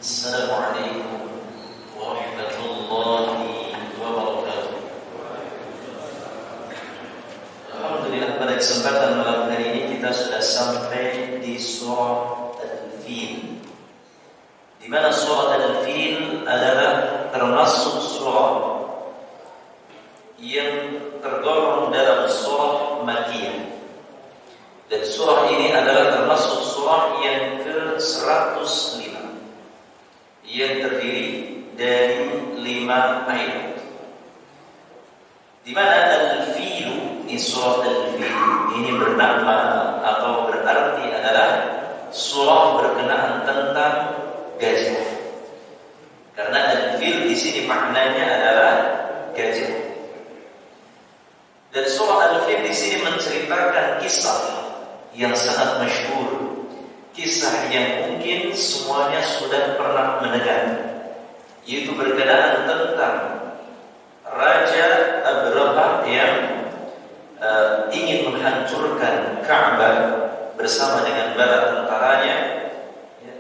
Assalamualaikum warahmatullahi wabarakatuh. Alhamdulillah, pada kesempatan malam hari ini kita sudah sampai di surah Al-Fil, di mana surah Al-Fil adalah termasuk surah yang tergolong dalam surah Makkiyah. Dan surah ini adalah termasuk surah yang ke-105 yang terdiri dari 5 ayat. Di mana Al-Fil, ini surah Al-Fil ini bernama atau berarti adalah surah berkenaan tentang gajah. Karena Al-Fil di sini maknanya adalah gajah. Dan surah Al-Fil di sini menceritakan kisah yang sangat masyhur, kisah yang mungkin semuanya sudah pernah mendengar, yaitu berkenaan tentang Raja Abraha yang ingin menghancurkan Ka'bah bersama dengan bala tentaranya,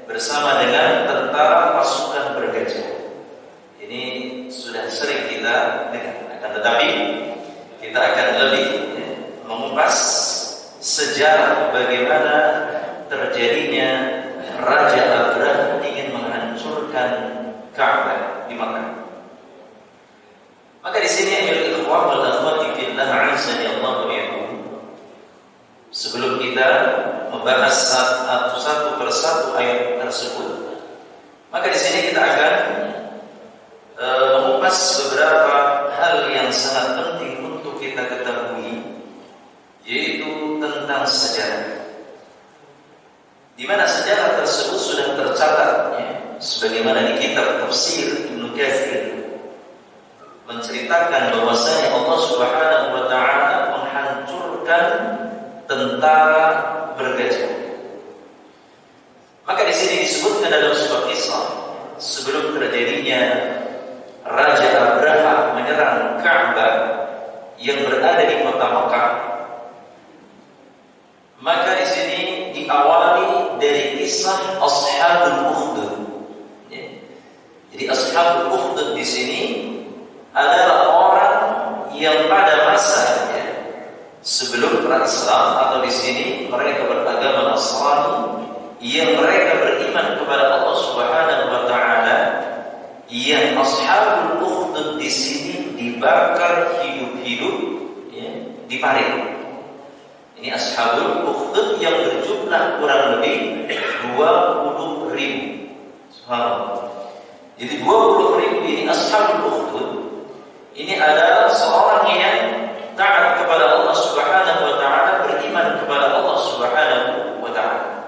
bersama dengan tentara pasukan bergajah. Ini sudah sering kita dengar, akan tetapi kita akan lebih mengupas sejarah bagaimana terjadinya Raja Abraha ingin menghancurkan Ka'bah di Makkah. Maka di sini ayyuhal ikhwah wal akhwati fillah a'azzani Allah wa iyyakum, sebelum kita membahas satu persatu ayat tersebut, maka di sini kita akan mengupas beberapa hal yang sangat penting untuk kita ketahui, yaitu tentang sejarah. Di mana sejarah tersebut sudah tercatat, sebagaimana di kitab tafsir Ibnu Katsir menceritakan bahwasanya Allah Subhanahu wa taala menghancurkan tentara bergajah. Maka di sini disebutkan dalam sebuah kisah sebelum terjadinya Raja Abraha menyerang Ka'bah yang berada di kota Makkah. Maka di sini diawali dari kisah Ashabul Ukhdud. Jadi Ashabul Ukhdud di sini adalah orang yang pada masa sebelum perang Islam, atau di sini mereka beragama Nasrani, yang mereka beriman kepada Allah Subhanahu wa taala, yang Ashabul Ukhdud di sini dibakar hidup-hidup, di Parit. Ini Ashabul Ukhdud yang berjumlah kurang lebih 20.000. Subhanallah. Jadi 20.000 ini Ashabul Ukhdud. Ini adalah seorang yang taat kepada Allah Subhanahu wa taala, beriman kepada Allah Subhanahu wa taala.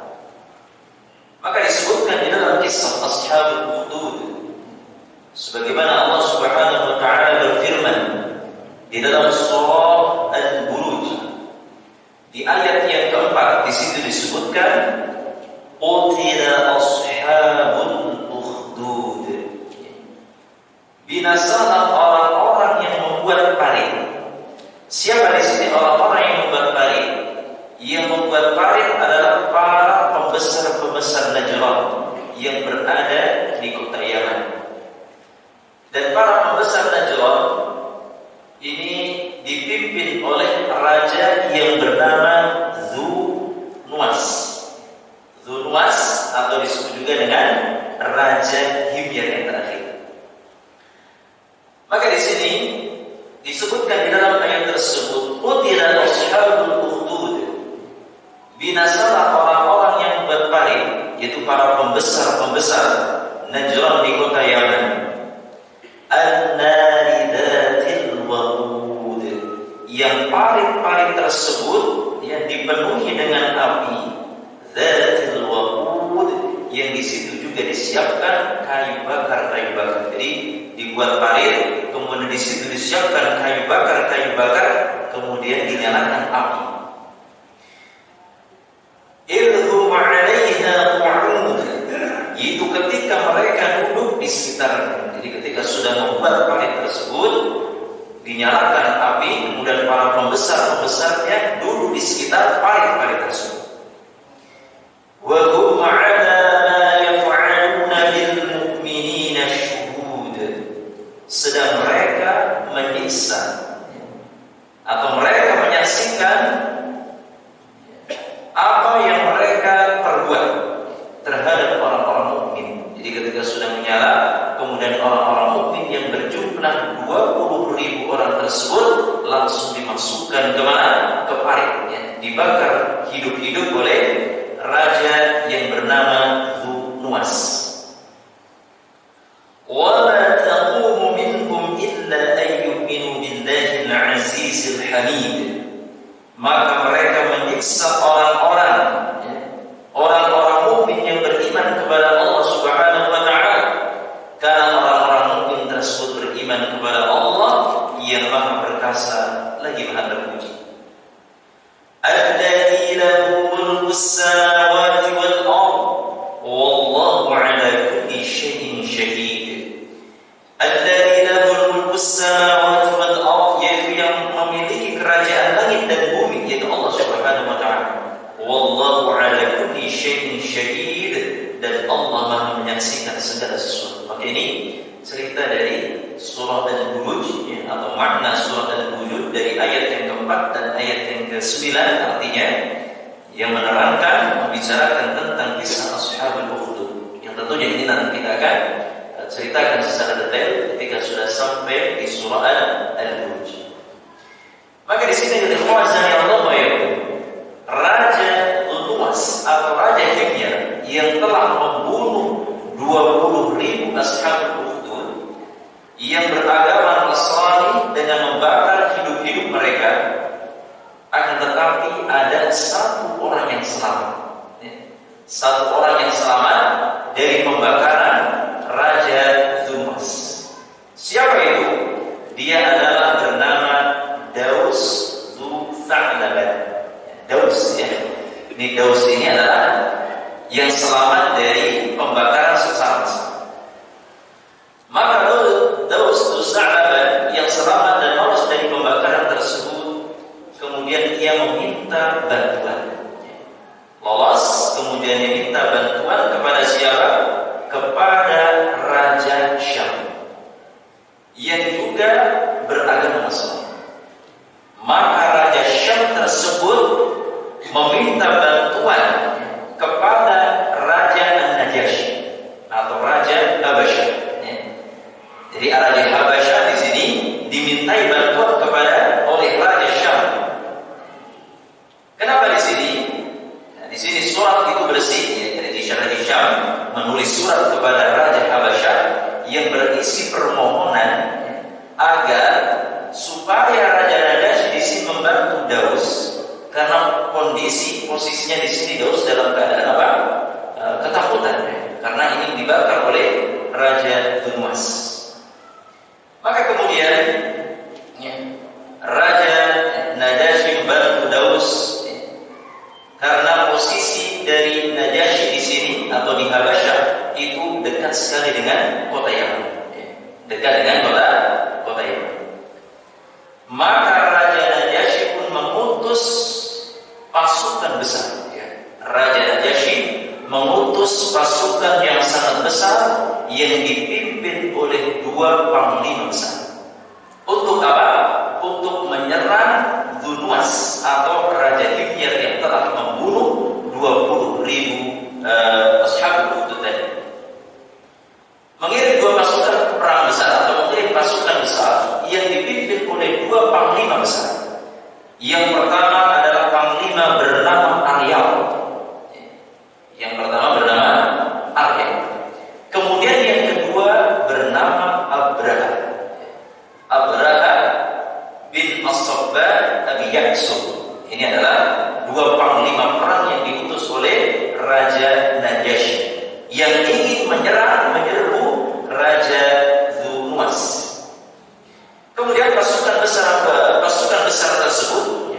Maka disebutkan di dalam kisah Ashabul Ukhdud, sebagaimana Allah Subhanahu wa taala berfirman di dalam surah Al-Buruj di ayat yang keempat, di situ disebutkan qutila ashabul ukhdud, binasalah orang-orang yang membuat parit. Siapa di sini orang-orang yang membuat parit? Yang membuat parit adalah para pembesar-pembesar Najran yang berada di kota Yaman. Dan para pembesar Najran ini dipimpin oleh raja yang bernama Dzu-Nuwas. Dzu-Nuwas atau disebut juga dengan Raja Himyar yang terakhir. Maka di sini disebutkan di dalam ayat tersebut, qutila ashabul ukhdud, binasalah orang-orang yang membuat parit, yaitu para pembesar-pembesar Najran di kota Yaman, an-nari dzatil waqud, yang parit-parit tersebut yang dipenuhi dengan api, dzatil waqud, yang di situ juga disiapkan kayu bakar. Jadi dibuat parit, kemudian di situ disiapkan kayu bakar, kemudian dinyalakan api. Idhum 'alaiha qu'ud, yaitu ketika mereka duduk di sekitarnya. Jadi ketika sudah membuat parit tersebut, dinyalakan api, kemudian para pembesar-pembesarnya duduk di sekitar parit-parit tersebut. Wa hum 'ala ma yaf'aluna bil Dumas. Wa ma taqumu minhum illa an yu'minu billahi al-'azizil hamid. Maka mereka menyiksa orang-orang mukmin yang beriman kepada Allah Subhanahu wa taala, karena orang-orang mukmin tersebut beriman kepada Allah yang Maha Perkasa lagi Maha Terpuji. Alladzi lahu mulkus samawati wal ardh wallahu 'ala kulli syai'in syahid. Alladzi lahu mulkus samawati wal ardh, yaitu yang memiliki kerajaan langit dan bumi, yaitu Allah Subhanahu wa taala. Wallahu 'ala kulli syai'in syahid, dan Allah Maha menyaksikan segala sesuatu. Maka ini cerita dari surah Al-Buruj, atau makna surah Al-Buruj dari ayat yang keempat dan ayat yang ke-9, artinya yang menerangkan, membicarakan tentang kisah Ashabul Ukhdud, yang tentunya ini nanti kita akan ceritakan secara detail ketika sudah sampai di surah Al-Buruj. Maka di sini dari Khawazani Allah yaitu Raja Luwas atau Raja Himyar yang telah membunuh 20.000 Ashabul Ukhdud yang beragama Nasrani dengan membakar hidup-hidup mereka. Akan tetapi ada satu orang yang selamat, satu orang yang selamat dari pembakaran Raja Dumas. Siapa itu? Dia adalah bernama Daus Dzu Tha'laban. Daus, ya. Ini Daus ini adalah yang selamat dari pembakaran seksama. Maka Daus Dzu Tha'laban yang selamat dan lolos dari pembakaran tersebut, kemudian ia meminta bantuan. Lolos, kemudian dia minta bantuan kepada siapa? Kepada Raja Syam yang juga beragama Nasrani. Maka Raja Syam tersebut meminta bantuan kepada Raja An-Najasyi atau Raja Habasyah. Jadi Raja Habasyah di sini dimintai bantuan oleh Raja Syam. Kenapa di sini? Nah, di sini surat itu bersih, ya. Jadi Raja Syam menulis surat kepada Raja Habasyah yang berisi permohonan agar supaya Raja Najasyi di sini membantu Daus, karena posisinya di sini Daus dalam keadaan apa? Ketakutan, ya. Karena ingin dibakar oleh Raja Dumas. Maka kemudian Raja Najasyi membantu Daus, karena posisi dari Najasyi di sini atau di Habasyah itu dekat sekali dengan kota Yaman, dekat dengan kota Yaman. Maka Raja Najasyi pun mengutus pasukan besar. Raja Najasyi mengutus pasukan yang sangat besar yang dipimpin oleh 2 panglima besar. Untuk apa? Untuk menyerang Dumas atau Raja Himyar yang telah membunuh 20.000 Ashabul Ukhdud tadi. Mengirim 2 pasukan perang besar atau mengirim pasukan besar yang dipimpin oleh 2 panglima besar. Yang pertama adalah panglima bernama Aryal. Yang pertama bernama Aryal. Kemudian yang kedua bernama Abraha. Abraha bin As-Sabbah Abi Ya'sub. Ini adalah 2 panglima perang yang diutus oleh Raja Najasyi yang ingin menyerbu Raja Dumas. Kemudian pasukan besar tersebut,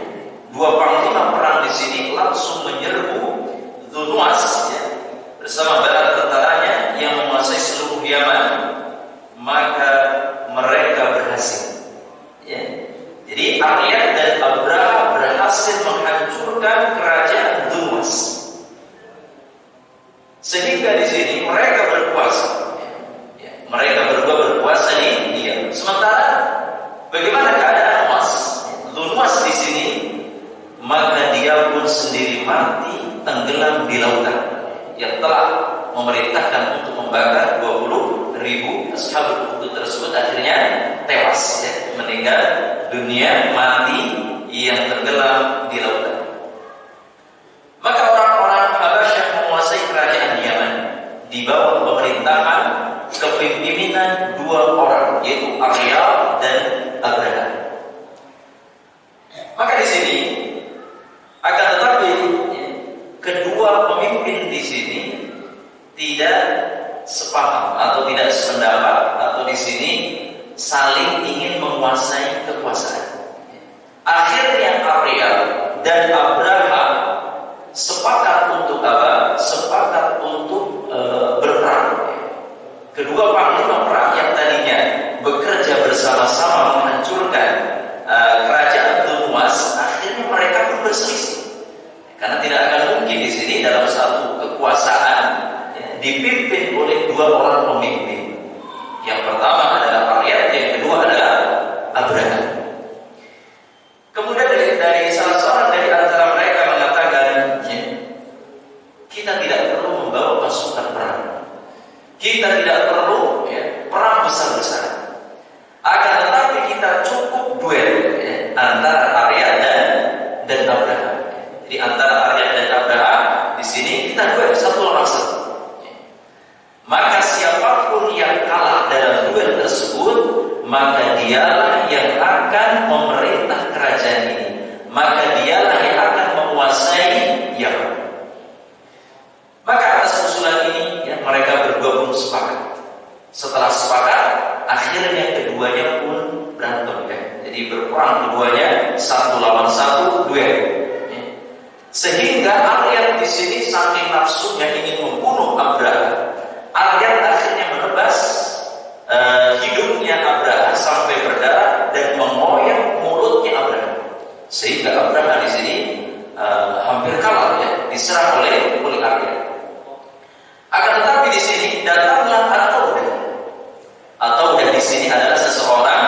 2 panglima perang di sini langsung menyerbu Dumas, ya, bersama bala tentaranya yang menguasai seluruh Yaman. Maka mereka berhasil, ya. Jadi Aryad dan Abraha berhasil menghancurkan kerajaan Dumas, sehingga di sini mereka berkuasa, ya. Mereka berdua berkuasa di Yaman. Sementara bagaimana keadaan Dumas di sini? Maka dia pun sendiri mati tenggelam di lautan, yang telah memerintahkan untuk membakar 20.000 Ashabul Ukhdud tersebut akhirnya tewas, ya, meninggal dunia, mati yang tenggelam di lautan. Maka orang-orang Habasyah menguasai kerajaan Yaman di bawah pemerintahan kepemimpinan dua orang, yaitu Aryab dan Abraha. Maka di sini akan tetapi kedua pemimpin di sini tidak sepaham atau tidak sependapat, atau di sini saling ingin menguasai kekuasaan. Akhirnya Aryab dan Abraha sepakat untuk apa? Sepakat untuk berperang. Kedua panglima perang yang tadinya bekerja bersama-sama menghancurkan kerajaan Tunuas, akhirnya mereka pun berselisih. Karena tidak akan mungkin di sini dalam satu kekuasaan dipimpin oleh dua orang pemimpin. Yang pertama adalah Aryab, yang kedua adalah Abraha. Kemudian dari salah seorang dari antara mereka mengatakan, kita tidak perlu membawa pasukan perang, kita tidak perlu perang besar-besaran. Akan tetapi kita cukup duel antara Aryab dan Abraha. Jadi antara Aryab dan Abraha di sini kita duel satu lawan satu. Maka siapapun yang kalah dalam duel tersebut, maka dialah yang akan memerintah kerajaan ini. Maka dialah yang akan menguasai Yaman. Maka atas usulan ini mereka berdua pun sepakat. Setelah sepakat, akhirnya keduanya pun berantem. Jadi berperang keduanya satu lawan satu, duel. Sehingga Aryab di sini saking nafsunya ingin membunuh Abraha, Aryab akhirnya menebas hidungnya Abraha sampai berdarah dan mengoyak mulutnya Abraha, sehingga Abraha di sini hampir kalah, diserang oleh Aryab. Akan tetapi di sini datanglah Ataudah di sini adalah seseorang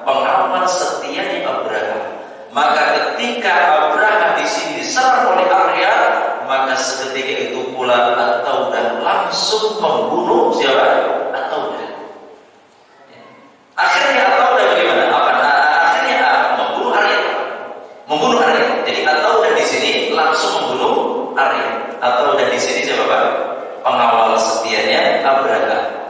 pengawal setianya Abraha. Maka ketika Abraha di sini diserang oleh Aryab, maka seketika itu pula Ataudah langsung membunuh siapa? Ataudah. Akhirnya Ataudah bagaimana? Akhirnya membunuh Aryab. Membunuh Aryab. Jadi Ataudah di sini langsung membunuh Aryab. Ataudah di sini siapa Pak? Pengawal setianya Abraha.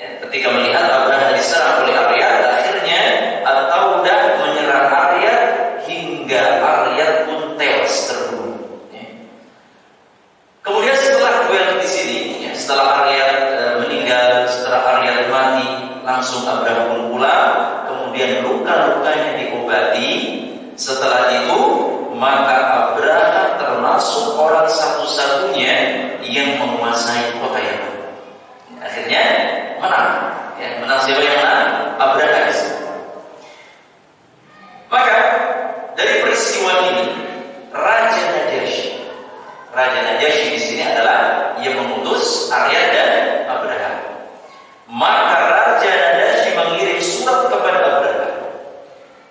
Ketika melihat Abraha diserang oleh Aryab, akhirnya Ataudah menyerang Aryab hingga Aryab pun tewas terbunuh. Kemudian setelah duel di sini, setelah Aryab meninggal, setelah Aryab mati, langsung Abraha pun pulang. Kemudian luka-lukanya diobati. Setelah itu, maka Abraha termasuk orang satu-satunya yang menguasai kota Yaman. Akhirnya menang. Menang siapa yang menang? Abraha. Maka dari peristiwa ini, Raja Najasyi di sini adalah yang mengutus Aryab dan Abraha. Maka Raja Najasyi mengirim surat kepada Abraha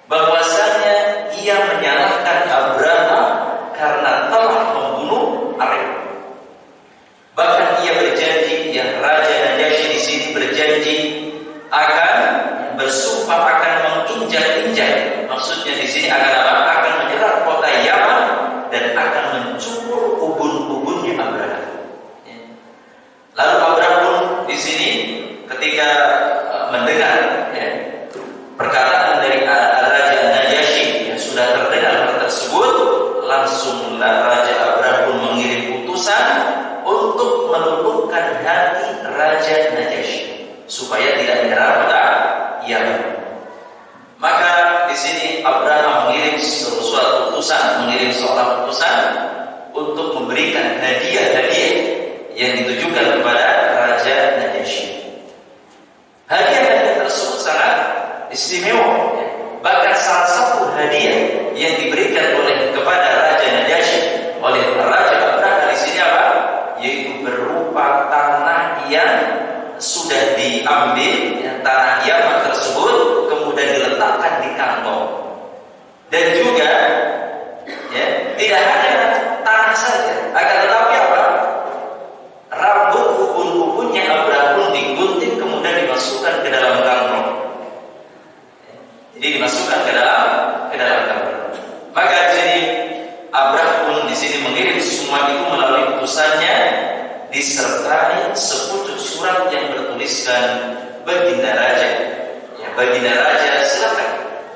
bahwasanya ia menyalahkan Abraha karena telah membunuh Aryab. Bahkan ia berjanji, Raja Najasyi di sini berjanji akan bersumpah akan menginjak-injak. Maksudnya di sini akan apa? Akan menyerang kota Yaman dan akan mencukur ubun-ubunnya Abraha. Lalu Abraha pun di sini ketika mendengar perkataan dari Raja Najasyi yang sudah terdengar hal tersebut, langsunglah Raja Abraha pun mengirim utusan untuk meluluhkan hati Raja Najasyi supaya tidak menyerang pada Yaman. Maka di sini Abraha mengirim suatu utusan, seorang utusan untuk memberikan hadiah-hadiah yang ditujukan kepada Raja Najasyi. Hadiah-hadiah tersebut sangat istimewa. Bahkan salah satu hadiah yang diberikan kepada Raja Najasyi oleh Raja Abraha di sini apa? Yaitu berupa tanah yang sudah diambil, tanah Yaman tersebut kemudian diletakkan di kantong. Dan juga tidak hanya tanah saja, akan tetapi apa? Rambut ubun-ubunnya Abraha pun digunting kemudian dimasukkan ke dalam kantong. Jadi dimasukkan ke dalam kantong. Maka jadi Abraha pun di sini mengirim semua itu melalui utusannya disertai mendatangi sepucuk surat yang bertuliskan Baginda Raja. Ya, Baginda Raja silakan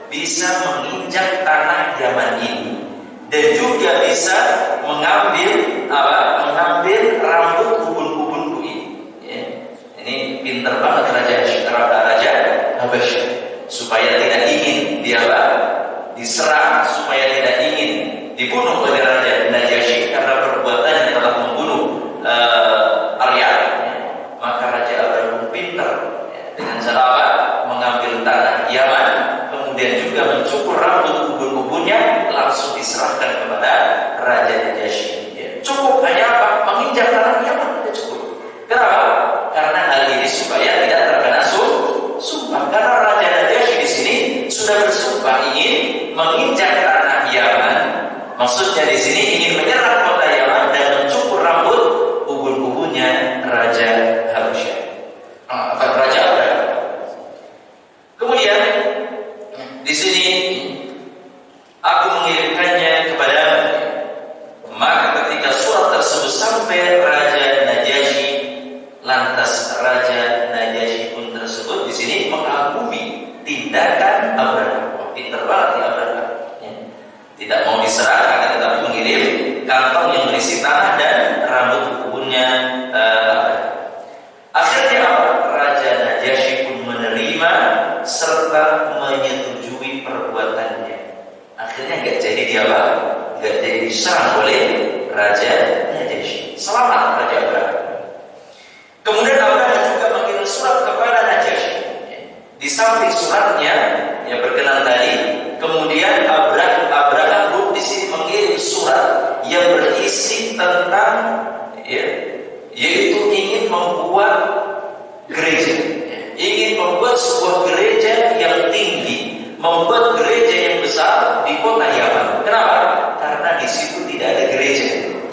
bisa menginjak tanah Yaman ini dan juga bisa mengambil rambut ubun-ubunku ini. Ya, ini pintar banget Raja Habasyah supaya tidak ingin dia diserang, supaya tidak ingin dibunuh oleh Raja Najasyi karena perbuatannya telah membunuh Arya. Ya. Maka Raja Abraha pintar dengan cara mengambil tanah Yaman, kemudian juga mencukur rambut ubun-ubunnya, langsung diserahkan kepada Raja Najasyi. Ya. Cukup hanya menginjak tanah Yaman, tidak cukup. Kenapa? Karena hal ini supaya tidak terkena sumpah. Karena Raja Najasyi di sini sudah bersumpah ingin menginjak tanah Yaman. Maksudnya di sini ingin menyerang kota Yaman dan mencukur rambut ubun-ubunnya Raja Habasyah. Raja Abraha. Kemudian di sini aku mengirimkannya kepadamu. Maka ketika surat tersebut sampai Raja Najasyi, lantas Raja Najasyi pun tersebut di sini mengagumi tindakan Abraha. Pintar banget ya Abraha. Tidak mau diserang, akan tetapi mengirim kantong yang berisi tanah dan rambut ubunnya Abraha. Akhirnya Raja Najasyi pun menerima serta menyetujui perbuatannya. Akhirnya nggak jadi nggak jadi diserang oleh Raja Najasyi. Selamat Raja Abraha. Kemudian Abraha juga mengirim surat kepada Najasyi. Di samping suratnya yang berkenan tadi, kemudian Abraha pun di sini mengirim surat yang berisi tentang yaitu ingin membuat gereja, ingin membuat sebuah gereja yang tinggi, membuat gereja yang besar di kota Yaman. Kenapa? Karena di situ tidak ada gereja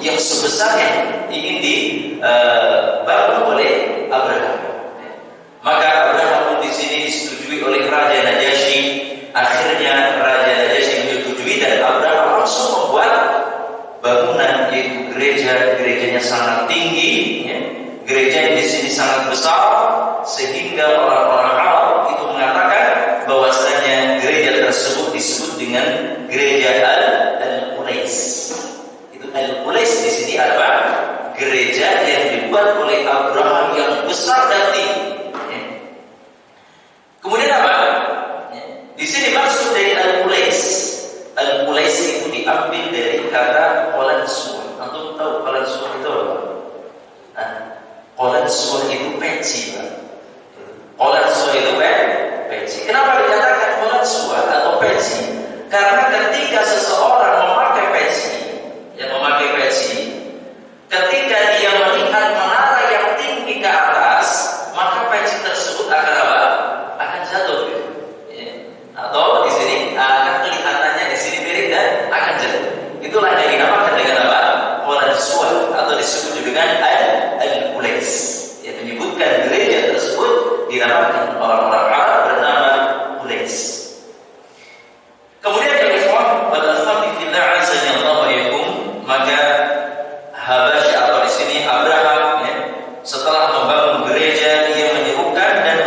yang sebesar yang ingin dibangun oleh Abraha. Maka Abraha pun di sini disetujui oleh Raja Najasyi. Akhirnya Raja Najasyi menyetujui dan Abraha langsung membuat bangunan, yaitu gerejanya sangat tinggi, ya. Gereja yang di sini sangat besar sehingga orang-orang Arab itu mengatakan bahwasanya gereja tersebut disebut dengan gereja Al-Qulais. Itu Al-Qulais di sini apa? Gereja yang dibuat oleh Abraham yang besar dan tinggi. Ya. Kemudian apa? Ya. Di sini maksud dari Al-Qulais. Al-Qulais itu diambil dari kata Qalansuh. Antum tahu Qalansuh itu apa? Qalansuh itu peci, Pak. Qalansuh itu peci. Kenapa dikatakan Qalansuh atau peci? Karena ketika seseorang memakai peci, ketika dia melihat menara yang tinggi ke atas, maka peci tersebut akan apa? Akan jatuh. Ya. Atau di sini akan kelihatannya di sini miring dan akan jatuh. Itulah yang dinamakan dengan apa? Qalansuh atau disebut dengan Al-Qulais. Yang menyebutkan gereja tersebut dinamakan orang-orang Arab bernama Qulais. Kemudian ya ikhwan, pada saat fillah azza wa jalla, maka Habasyah atau di sini Abraham ya, setelah membangun gereja, ia menyerukan dan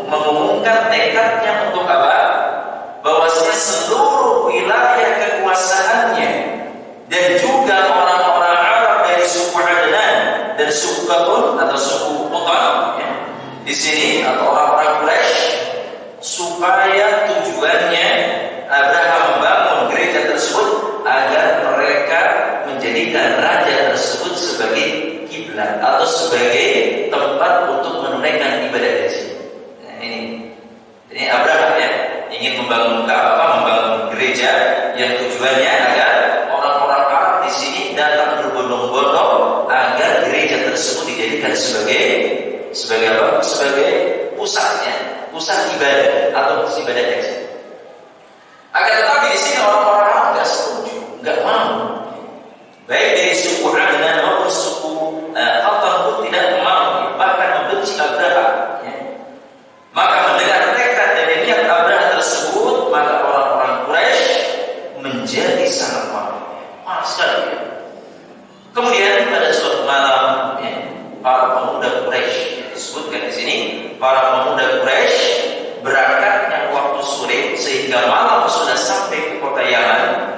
mengumumkan tekadnya untuk apa? Bahwasanya seluruh wilayah kekuasaannya dan juga orang-orang Arab dari suku Adnan dan suku Qatun atau suku Qutan ya, di sini atau orang-orang Quraisy, supaya tujuannya Abraham membangun gereja tersebut agar mereka menjadikan raja tersebut sebagai kiblat atau sebagai tempat untuk menunaikan ibadah haji. Nah, ini Abraham ya ingin membangun gereja yang tujuannya agar orang-orang Arab di sini datang berbondong-bondong agar gereja tersebut dijadikan sebagai apa? Sebagai pusat ibadah atau ibadah haji. Akan tetapi di sini orang-orang Arab nggak setuju, nggak mau. Baik dari suku Adnan maupun suku Qatan pun tidak mau, bahkan membenci Abraham. Ya. Maka mendengar tekad dan niat Abraham tersebut, maka orang-orang Quraisy menjadi sangat marah sekali. Ya. Kemudian pada suatu malam, ya, para pemuda Quraisy. Disebutkan di sini para pemuda Quraisy berangkatnya waktu sore sehingga malam sudah sampai ke kota Yaman.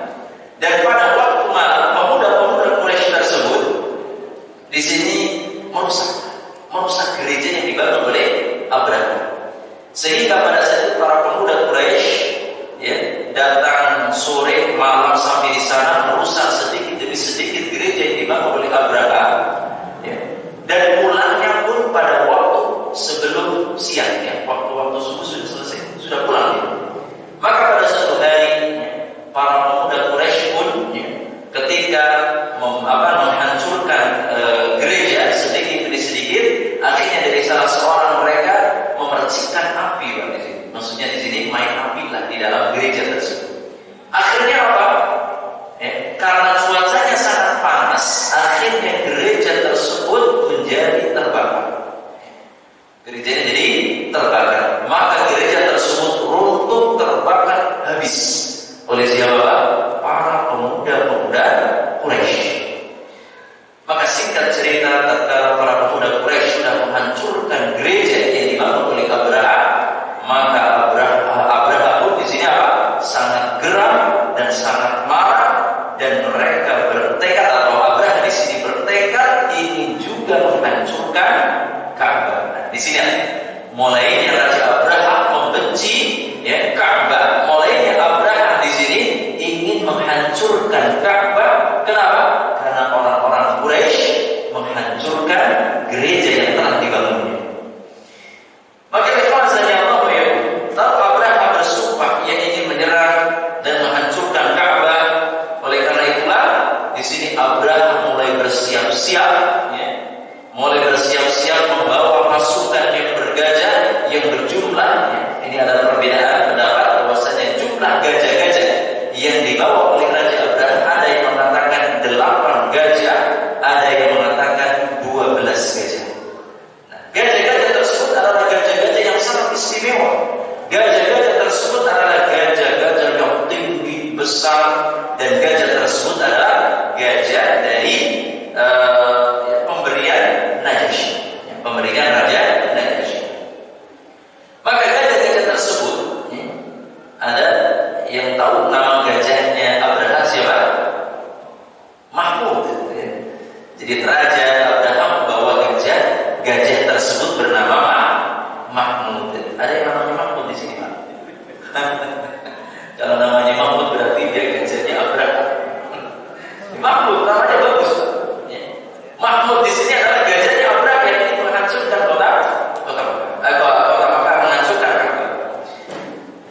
Dan pada waktu malam pemuda-pemuda Quraisy tersebut di sini merusak gereja yang dibangun oleh Abraham. Sehingga pada saat itu para pemuda Quraisy ya, datang sore malam sampai di sana merusak sedikit demi sedikit gereja yang dibangun oleh Abraham. Ya. Dan pulangnya pun pada waktu sebelum siang, ya, waktu subuh sudah selesai, sudah pulang. Ya. Maka pada suatu hari ya, para pemuda Quraisy pun ya, ketika menghancurkan gereja sedikit demi sedikit, akhirnya dari salah seorang mereka memercikkan api, maksudnya di sini main api lah di dalam gereja tersebut. Akhirnya apa? Karena cuacanya sangat panas, akhirnya gereja tersebut menjadi terbakar. Gerejanya jadi terbakar. Maka gereja tersebut runtuh, terbakar habis oleh siapa? Para pemuda-pemuda Quraisy. Maka singkat cerita, tatkala para pemuda Quraisy sudah menghancurkan gereja yang dibangun oleh Abraham, maka Abraham pun di sini apa? Sangat geram dan sangat marah, dan mereka bertekad, atau Abraham di sini bertekad ingin juga menghancurkan Ka'bah. Nah, di sini mulainya Raja Abraham membenci ya Ka'bah. Mulainya Abraham di sini ingin menghancurkan Ka'bah. Kenapa? Karena orang-orang Quraisy menghancurkan gereja yang telah dibangunnya. Maka ikhlasnya Allah ya, lalu Abraham bersumpah ia ingin menyerang dan menghancurkan Ka'bah. Oleh karena itulah di sini Abraham mulai bersiap-siap, ya, mulai bersiap-siap membawa pasukan yang bergajah yang berjumlah. Ya, ini adalah perbedaan pendapat bahwasanya jumlah gajah-gajah yang dibawa oleh Raja Abraham, ada yang mengatakan 8 gajah, ada yang mengatakan 12 gajah. Nah, gajah-gajah tersebut adalah gajah-gajah yang sangat istimewa. Gajah-gajah tersebut adalah gajah-gajah yang tinggi, besar, dan gajah tersebut adalah gajah dari pemberian Najasyi, pemberian Raja Najasyi. Maka gajah-gajah tersebut ya, ada yang tahu nama gajahnya Abraham siapa? Mahmud. Ya. Jadi Raja Abraham membawa gajah tersebut bernama Mahmud. Ada yang namanya Mahmud di sini, Pak? Kalau namanya Mahmud berarti dia gajahnya Abraham. Mahmud namanya bagus. Ya. Mahmud di sini adalah gajahnya Abraham yang ingin menghancurkan kota Makkah, menghancurkan Ka'bah.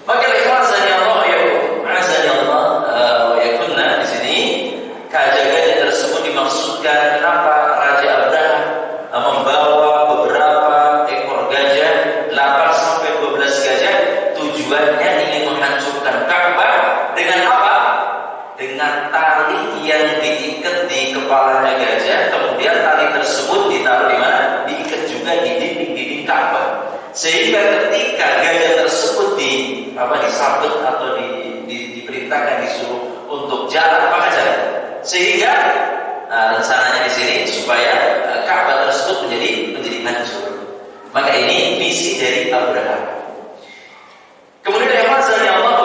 Maka ikhlasnya Allah ya, azza Allah wa yakunna di sini gajah-gajah tersebut dimaksudkan kenapa Raja Abraham membawa beberapa ekor gajah, 8 sampai 12 gajah, tujuannya ingin menghancurkan Ka'bah dengan apa? Dengan tali yang diikat di kepalanya gajah, kemudian tali tersebut ditaruh di mana? Diikat juga di dinding-dinding Ka'bah. Sehingga ketika gajah tersebut disabet atau diperintahkan disuruh untuk jalan, maka jalan. Sehingga rencananya di sini supaya Ka'bah tersebut menjadi hancur. Maka ini misi dari Abraham. Kemudian yang Allah